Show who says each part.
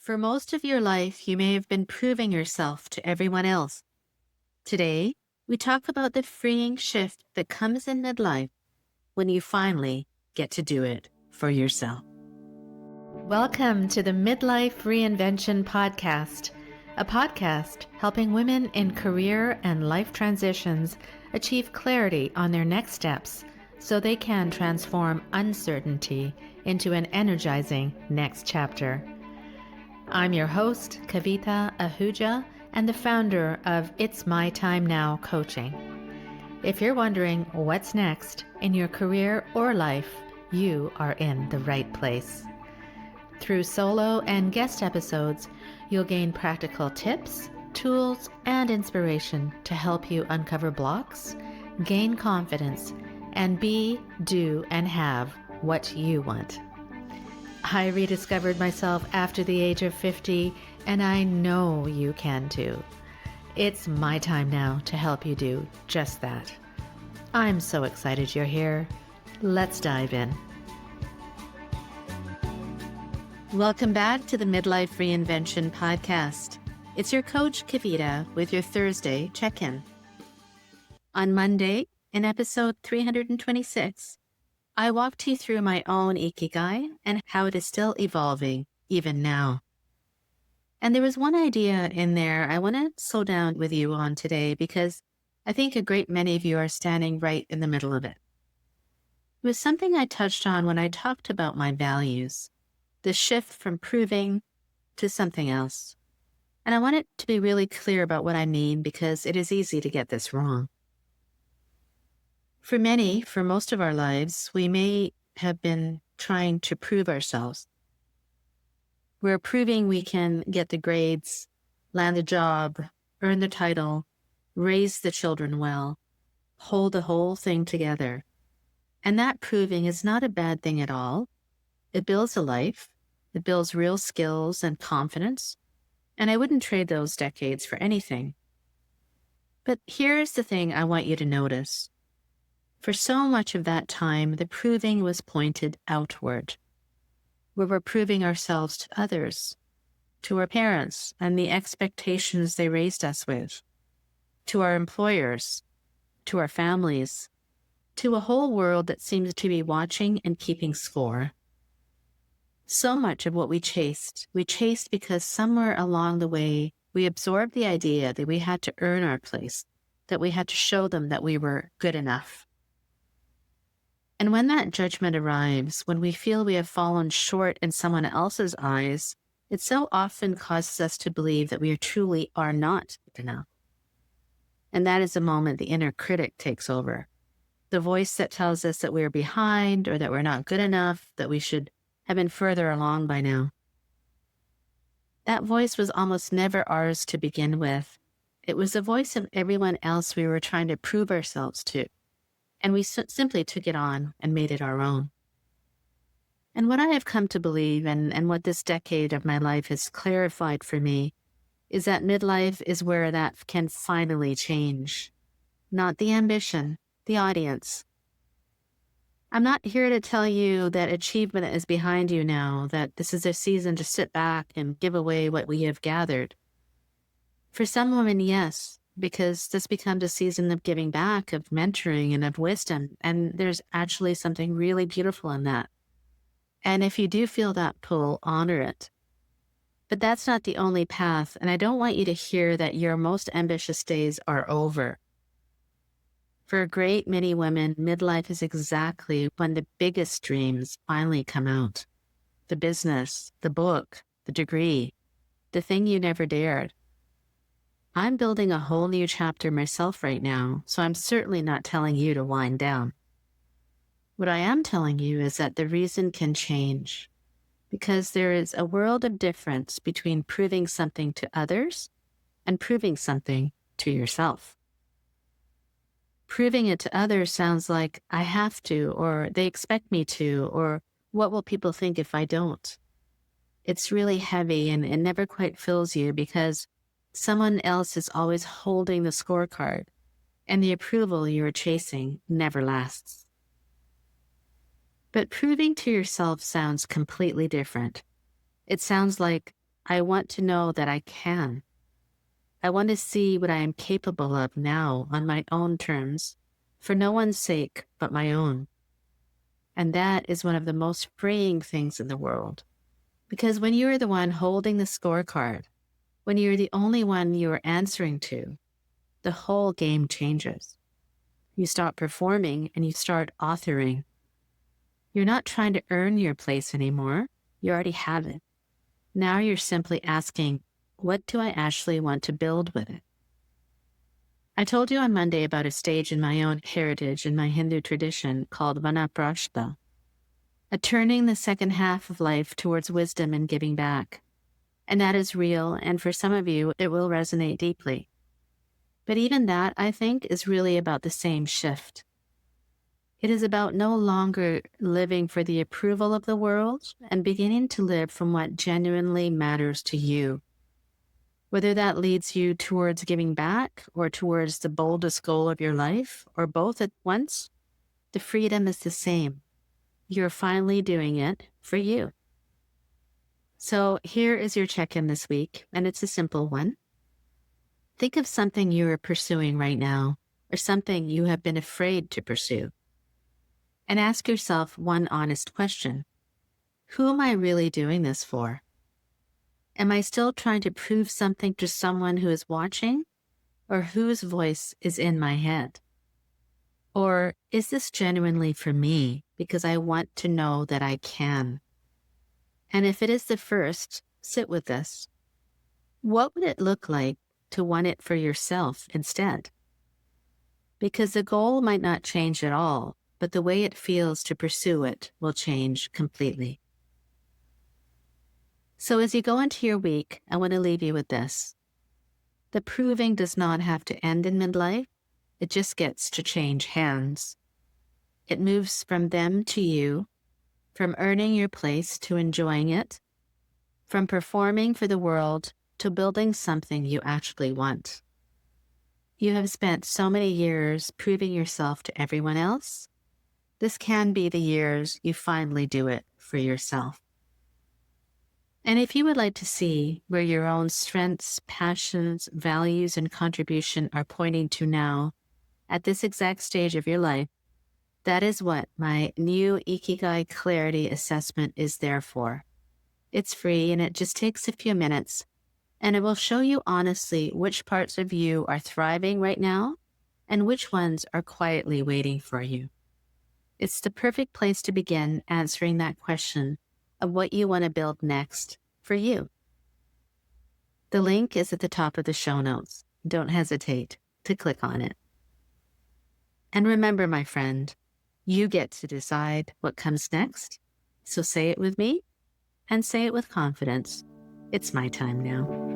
Speaker 1: For most of your life, you may have been proving yourself to everyone else. Today, we talk about the freeing shift that comes in midlife when you finally get to do it for yourself. Welcome to the Midlife Reinvention Podcast, a podcast helping women in career and life transitions achieve clarity on their next steps so they can transform uncertainty into an energizing next chapter. I'm your host, Kavita Ahuja, and the founder of It's My Time Now Coaching. If you're wondering what's next in your career or life, you are in the right place. Through solo and guest episodes, you'll gain practical tips, tools, and inspiration to help you uncover blocks, gain confidence, and be, do, and have what you want. I rediscovered myself after the age of 50, and I know you can too. It's my time now to help you do just that. I'm so excited you're here. Let's dive in. Welcome back to the Midlife Reinvention Podcast. It's your coach, Kavita, with your Thursday check-in. On Monday, in episode 326, I walked you through my own Ikigai and how it is still evolving even now. And there was one idea in there I want to slow down with you on today because I think a great many of you are standing right in the middle of it. It was something I touched on when I talked about my values, the shift from proving to something else. And I want it to be really clear about what I mean because it is easy to get this wrong. For many, for most of our lives, we may have been trying to prove ourselves. We're proving we can get the grades, land the job, earn the title, raise the children well, hold the whole thing together. And that proving is not a bad thing at all. It builds a life. It builds real skills and confidence. And I wouldn't trade those decades for anything. But here's the thing I want you to notice. For so much of that time, the proving was pointed outward. We were proving ourselves to others, to our parents and the expectations they raised us with, to our employers, to our families, to a whole world that seems to be watching and keeping score. So much of what we chased because somewhere along the way, we absorbed the idea that we had to earn our place, that we had to show them that we were good enough. And when that judgment arrives, when we feel we have fallen short in someone else's eyes, it so often causes us to believe that we truly are not good enough. And that is the moment the inner critic takes over. The voice that tells us that we're behind or that we're not good enough, that we should have been further along by now. That voice was almost never ours to begin with. It was the voice of everyone else we were trying to prove ourselves to. And we simply took it on and made it our own. And what I have come to believe, and what this decade of my life has clarified for me, is that midlife is where that can finally change. Not the ambition, the audience. I'm not here to tell you that achievement is behind you now, that this is a season to sit back and give away what we have gathered. For some women, yes, because this becomes a season of giving back, of mentoring, and of wisdom. And there's actually something really beautiful in that. And if you do feel that pull, honor it. But that's not the only path. And I don't want you to hear that your most ambitious days are over. For a great many women, midlife is exactly when the biggest dreams finally come out. The business, the book, the degree, the thing you never dared. I'm building a whole new chapter myself right now, so I'm certainly not telling you to wind down. What I am telling you is that the reason can change, because there is a world of difference between proving something to others and proving something to yourself. Proving it to others sounds like I have to, or they expect me to, or what will people think if I don't? It's really heavy and it never quite fills you because someone else is always holding the scorecard, and the approval you're chasing never lasts. But proving to yourself sounds completely different. It sounds like I want to know that I can. I want to see what I am capable of now on my own terms, for no one's sake but my own. And that is one of the most freeing things in the world. Because when you are the one holding the scorecard, when you're the only one you are answering to, the whole game changes. You stop performing and you start authoring. You're not trying to earn your place anymore. You already have it. Now you're simply asking, what do I actually want to build with it? I told you on Monday about a stage in my own heritage in my Hindu tradition called Vanaprashta, a turning the second half of life towards wisdom and giving back. And that is real, and for some of you, it will resonate deeply. But even that, I think, is really about the same shift. It is about no longer living for the approval of the world and beginning to live from what genuinely matters to you. Whether that leads you towards giving back or towards the boldest goal of your life, or both at once, the freedom is the same. You're finally doing it for you. So here is your check-in this week, and it's a simple one. Think of something you are pursuing right now, or something you have been afraid to pursue. And ask yourself one honest question. Who am I really doing this for? Am I still trying to prove something to someone who is watching, or whose voice is in my head? Or is this genuinely for me because I want to know that I can? And if it is the first, sit with this. What would it look like to want it for yourself instead? Because the goal might not change at all, but the way it feels to pursue it will change completely. So as you go into your week, I want to leave you with this. The proving does not have to end in midlife. It just gets to change hands. It moves from them to you, from earning your place to enjoying it, from performing for the world to building something you actually want. You have spent so many years proving yourself to everyone else. This can be the years you finally do it for yourself. And if you would like to see where your own strengths, passions, values, and contribution are pointing to now, at this exact stage of your life, that is what my new Ikigai Clarity Assessment is there for. It's free and it just takes a few minutes, and it will show you honestly which parts of you are thriving right now and which ones are quietly waiting for you. It's the perfect place to begin answering that question of what you want to build next for you. The link is at the top of the show notes. Don't hesitate to click on it. And remember, my friend, you get to decide what comes next. So say it with me and say it with confidence. It's my time now.